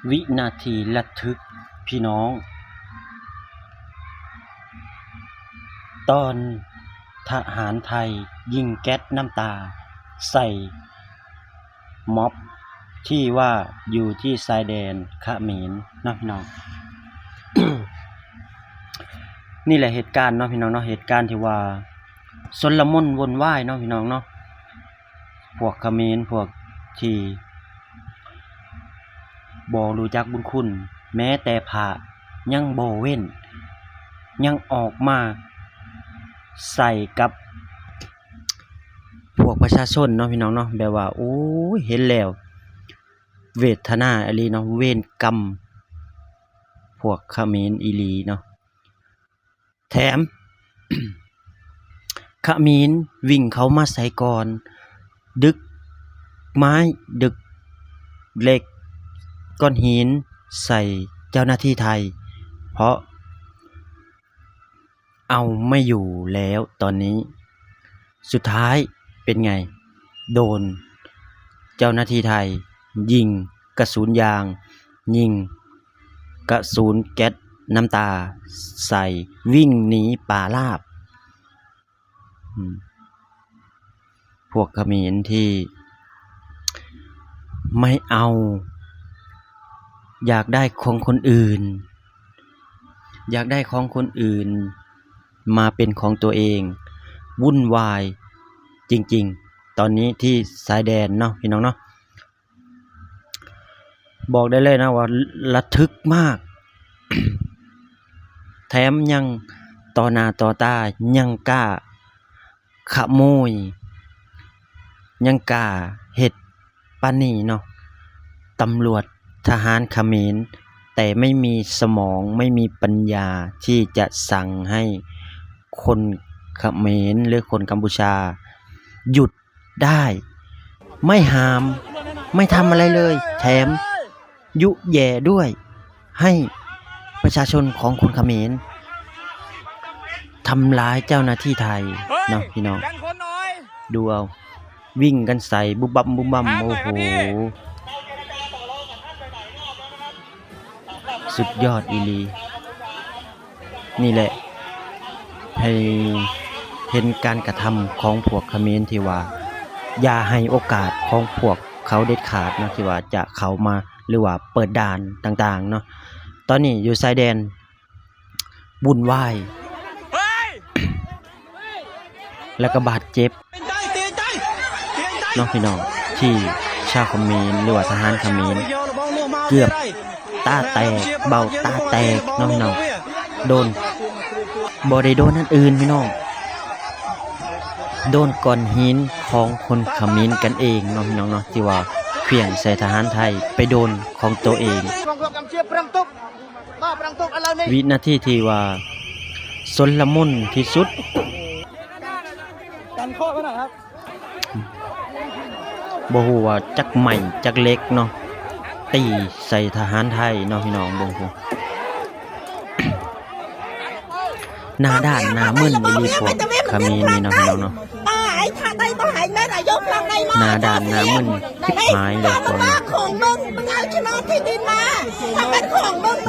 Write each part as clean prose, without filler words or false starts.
วินาทีระทึกพี่น้องตอนทหารไทยยิงแก๊สน้ำตาใส่ม็อบที่ว่าอยู่ที่ชายแดนเขมรนะพี่น้อง นี่แหละเหตุการณ์เนาะพี่น้องเนาะเหตุการณ์ที่ว่าชลมุนวุ่นวายเนาะพี่น้องเนาะพวกเขมรพวกที่บ่รู้จักบุญคุณแม้แต่พระยังบ่เว้นยังออกมาใส่กับพวกประชาชนเนาะพี่น้องเนาะแบบว่าโอ้ยเห็นแล้วเวทนาอีหลีเนาะเวรกรรมพวกเขมรอีหลีเนาะแถม เขมรวิ่งเขามาใส่ก่อนดึกไม้ดึกเหล็กก้อนหินใส่เจ้าหน้าที่ไทยเพราะเอาไม่อยู่แล้วตอนนี้สุดท้ายเป็นไงโดนเจ้าหน้าที่ไทยยิงกระสุนยางยิงกระสุนแก๊สน้ำตาใส่วิ่งหนีป่าราบพวกเขมรที่ไม่เอาอยากได้ของคนอื่นอยากได้ของคนอื่นมาเป็นของตัวเองวุ่นวายจริงๆตอนนี้ที่ชายแดนเนาะพี่น้องเนาะบอกได้เลยนะว่าระทึกมาก แถมยังต่อหน้าต่อตายังกล้าขโมยยังกล้าเฮ็ดปานนี้เนาะตำรวจทหารเขมรแต่ไม่มีสมองไม่มีปัญญาที่จะสั่งให้คนเขมรหรือคนกัมพูชาหยุดได้ไม่ห้ามไม่ทำอะไรเลยแถมยุแย่ด้วยให้ประชาชนของคนเขมรทำร้ายเจ้าหน้าที่ไทยเนาะพี่น้องดูเอาวิ่งกันใส่บุบบัมบุบบัมโอ้โหสุดยอดอีหลีนี่แหละให้เห็นการกระทำของพวกเขมรที่ว่าอย่าให้โอกาสของพวกเขาเด็ดขาดเนาะที่ว่าจะเข้ามาหรือว่าเปิดด่านต่างๆเนาะตอนนี้อยู่ชายแดนวุ่นวายแล้วก็บาดเจ็บเนาะพี่น้องที่ชาวเขมรหรือว่าทหารเขมรเกือบตาแตกเบ้าตาแตกเนาะพี่น้องโดนบ่ได้โดนนั่นอื่นพี่น้องโดนก้อนหินของคนเขมรกันเองเนาะพี่น้องเนาะที่ว่าเขวี่ยงใส่ทหารไทยไปโดนของตัวเองวินาทีที่ว่าชลมุนที่สุดบ่ฮู้ว่าจักใหม่จักเล็กเนาะตีใส่ทหารไทยเนาะพี่น้องเบิ่งพู้ หน้าด้านหน้ามึนอีหลีพวกเขมรนี่เนาะพี่น้องเนาะหน้าด้านหน้ามึนชิบหายเลยตัวนี้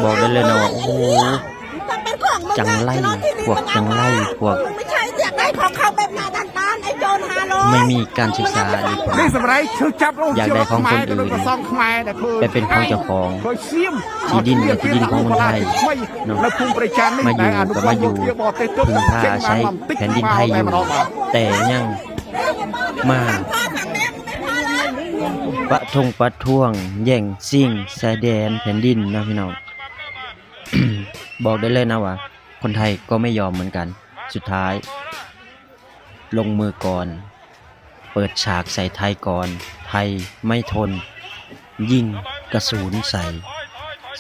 บอกได้เลยนะว่าโอ้โหจังไล่พวกจังไล่พวกไม่มีการศึกษาดีกว่าอยากได้ของคนอื่นไปเป็นของเจ้าของที่ดินกับที่ดินของคนไทยเนาะมาอยู่ก็มาอยู่พึ่งพาใช้แผ่นดินไทยอยู่แต่ยังมาประท้วงแย่งชิงชายแดนแผ่นดินนะพี่น้อง บอกได้เลยนะว่าคนไทยก็ไม่ยอมเหมือนกันสุดท้ายลงมือก่อนเปิดฉากใส่ไทยก่อนไทยไม่ทนยิงกระสุนใส่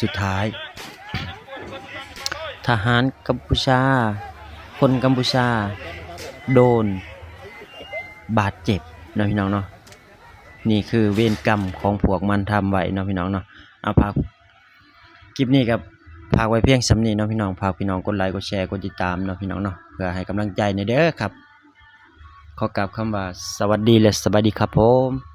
สุดท้าย ทหารกัมพูชาคนกัมพูชาโดนบาดเจ็บนะพี่น้องเนาะนี่คือเวรกรรมของพวกมันทำไว้เนาะพี่น้องเนาะเอาพาคลิปนี้กับพากไว้เพียงสำนี้เนาะพี่น้องพากพี่น้องกดไลค์กดแชร์กดติดตามเนาะพี่น้องเนาะเพื่อให้กำลังใจในเด้อครับขอกราบคำว่าสวัสดีและสวัสดีครับผม